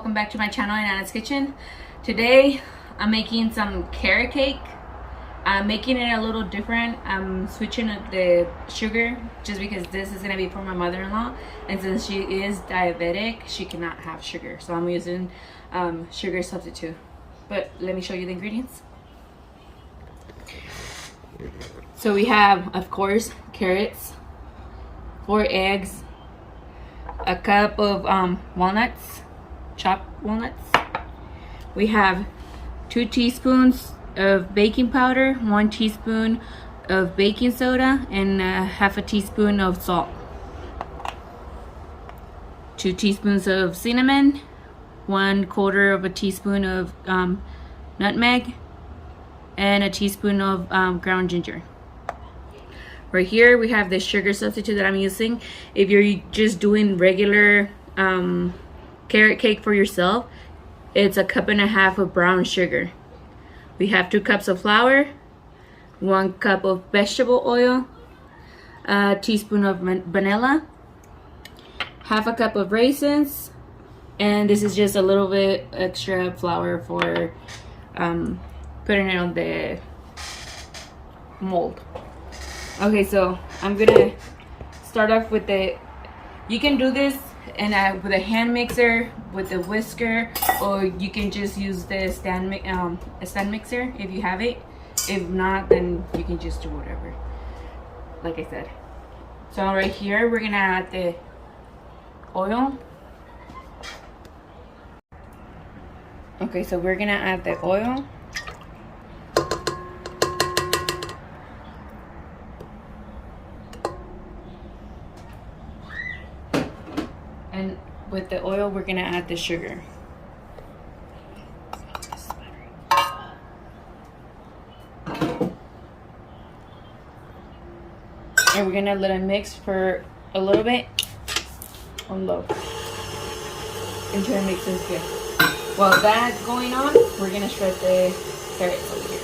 welcome back to my channel in Anna's Kitchen. Today I'm making some carrot cake. I'm making it a little different. I'm switching up the sugar just because this is going to be for my mother-in-law, and since she is diabetic she cannot have sugar, so I'm using sugar substitute. But let me show you the ingredients. So we have, of course, carrots, 4 eggs, a cup of walnuts, chopped walnuts. We have 2 teaspoons of baking powder, 1 teaspoon of baking soda, and half a teaspoon of salt. 2 teaspoons of cinnamon, 1/4 of a teaspoon of nutmeg, and a teaspoon of ground ginger. Right here we have the sugar substitute that I'm using. If you're just doing regular carrot cake for yourself, it's 1.5 cups of brown sugar. We have 2 cups of flour, 1 cup of vegetable oil, a teaspoon of vanilla, half a cup of raisins, and this is just a little bit extra flour for putting it on the mold. Okay, so I'm gonna start off with you can do this with a hand mixer, with a whisker, or you can just use the stand mixer if you have it. If not, then you can just do whatever, like I said. So right here we're gonna add the oil. Okay, so we're gonna add the oil. And with the oil, we're gonna add the sugar. And we're gonna let it mix for a little bit on low until it mixes good. While that's going on, we're gonna shred the carrots over here.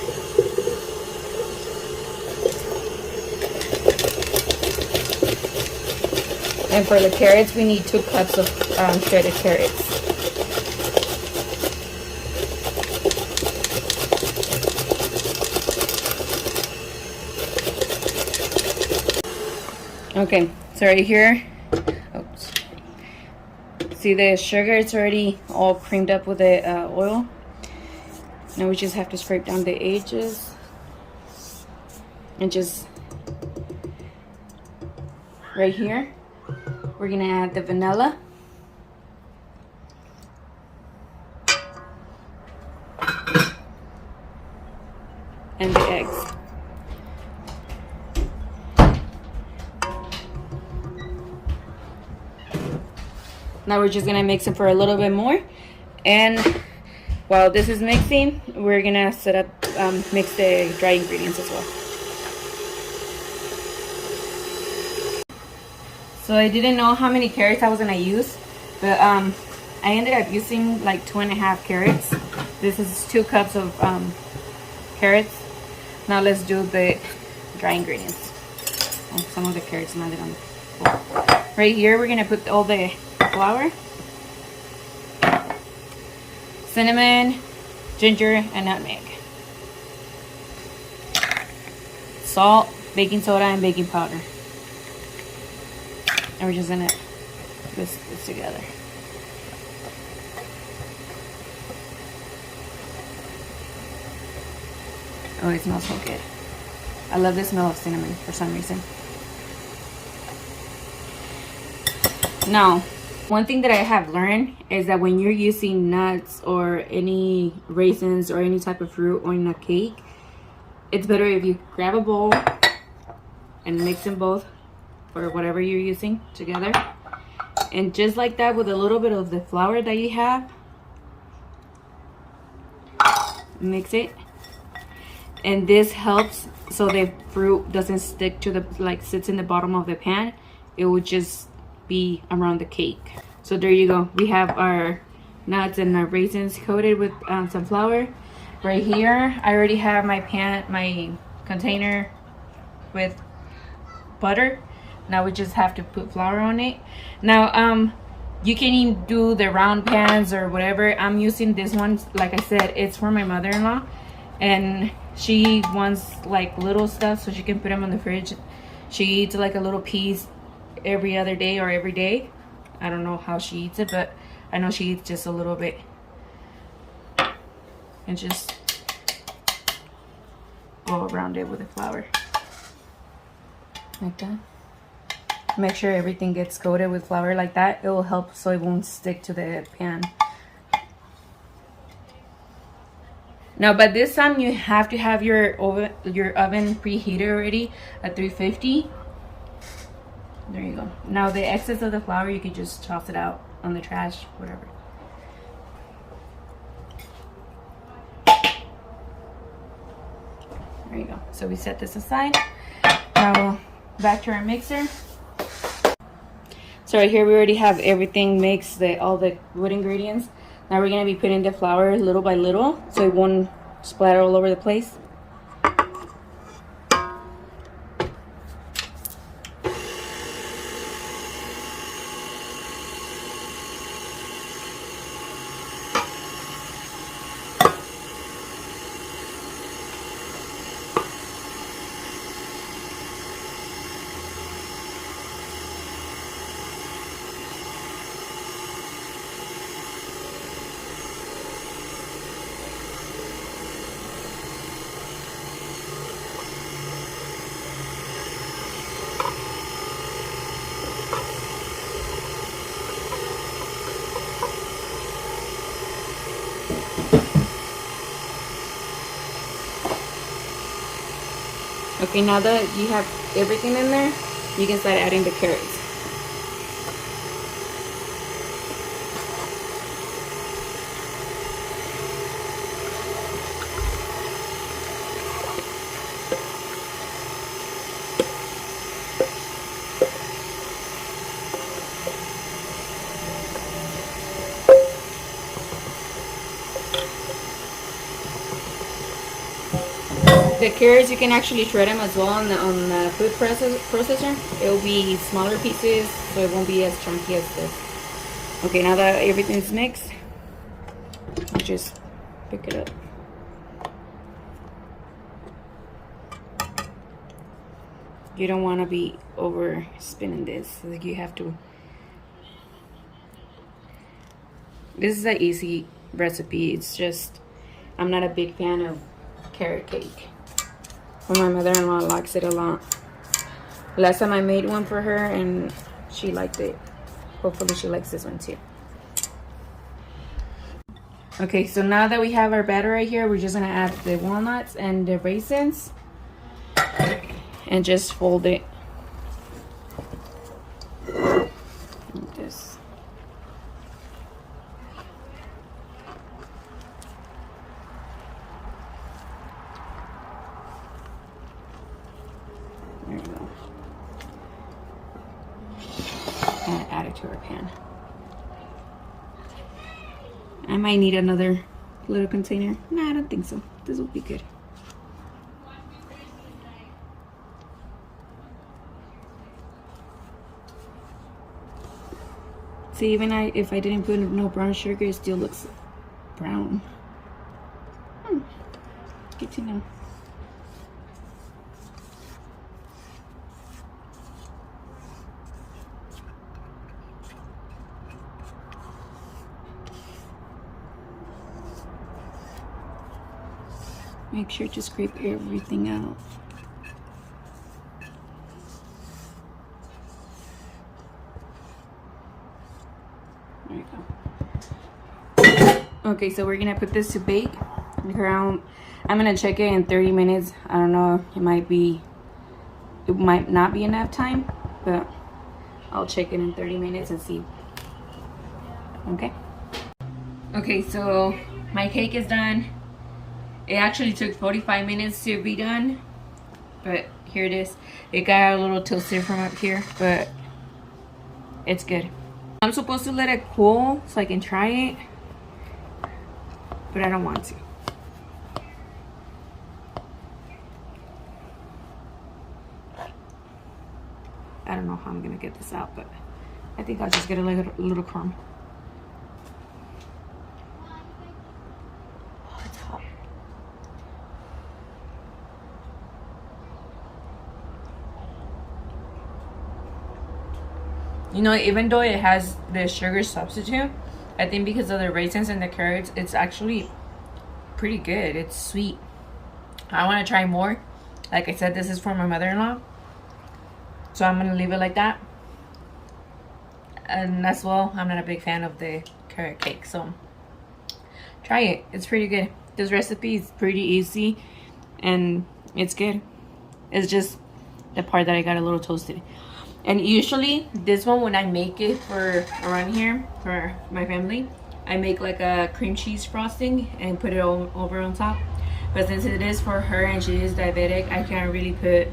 And for the carrots, we need 2 cups of shredded carrots. Okay, so right here, oops. See the sugar, it's already all creamed up with the oil. Now we just have to scrape down the edges and just right here. We're gonna add the vanilla. And the eggs. Now we're just gonna mix it for a little bit more. And while this is mixing, we're gonna mix the dry ingredients as well. So I didn't know how many carrots I was gonna use, but I ended up using like 2.5 carrots. This is 2 cups of carrots. Now let's do the dry ingredients. Oh, some of the carrots landed on the floor. Right here we're gonna put all the flour, cinnamon, ginger, and nutmeg, salt, baking soda, and baking powder. And we're just gonna whisk this together. Oh, it smells so good. I love the smell of cinnamon for some reason. Now, one thing that I have learned is that when you're using nuts or any raisins or any type of fruit on a cake, it's better if you grab a bowl and mix them both, or whatever you're using, together. And just like that, with a little bit of the flour that you have, mix it. And this helps so the fruit doesn't stick to sits in the bottom of the pan. It would just be around the cake. So there you go. We have our nuts and our raisins coated with some flour. Right here, I already have my container with butter. Now we just have to put flour on it. Now You can even do the round pans or whatever. I'm using this one, like I said, it's for my mother-in-law, and she wants like little stuff so she can put them in the fridge. She eats like a little piece every other day or every day. I don't know how she eats it, but I know she eats just a little bit. And just go around it with the flour like that. Make sure everything gets coated with flour like that. It will help so it won't stick to the pan. Now, by this time, you have to have your oven preheated already at 350. There you go. Now, the excess of the flour, you can just toss it out on the trash, whatever. There you go. So we set this aside. Now, back to our mixer. So right here we already have everything mixed, all the wood ingredients. Now we're going to be putting the flour little by little so it won't splatter all over the place. Okay, now that you have everything in there, you can start adding the carrots. The carrots, you can actually shred them as well on the food processor. It will be smaller pieces, so it won't be as chunky as this. Okay, now that everything's mixed, you just pick it up. You don't want to be over spinning this. Like you have to. This is an easy recipe. It's just, I'm not a big fan of carrot cake. But my mother-in-law likes it a lot. Last time I made one for her and she liked it. Hopefully she likes this one too. Okay, so now that we have our batter right here, we're just gonna add the walnuts and the raisins and just fold it like this. There we go. And add it to our pan. I might need another little container. No, I don't think so. This will be good. See, even if I didn't put no brown sugar, it still looks brown. Good to know. Make sure to scrape everything out. There you go. Okay, so we're gonna put this to bake around. I'm gonna check it in 30 minutes. I don't know, it might not be enough time, but I'll check it in 30 minutes and see. Okay. Okay, so my cake is done. It actually took 45 minutes to be done, but here it is. It got a little toasted from up here, but it's good. I'm supposed to let it cool so I can try it, but I don't want to. I don't know how I'm gonna get this out, but I think I'll just get a little crumb. Oh, it's hot. You know, even though it has the sugar substitute, I think because of the raisins and the carrots, it's actually pretty good. It's sweet. I want to try more. Like I said, this is for my mother-in-law, so I'm gonna leave it like that. And as well, I'm not a big fan of the carrot cake, so try it. It's pretty good. This recipe is pretty easy and it's good. It's just the part that I got a little toasted. And usually this one, when I make it for around here for my family, I make like a cream cheese frosting and put it over on top. But since it is for her and she is diabetic, I can't really put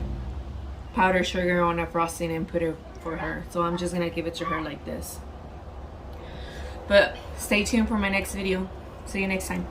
powdered sugar on a frosting and put it for her. So I'm just gonna give it to her like this. But stay tuned for my next video. See you next time.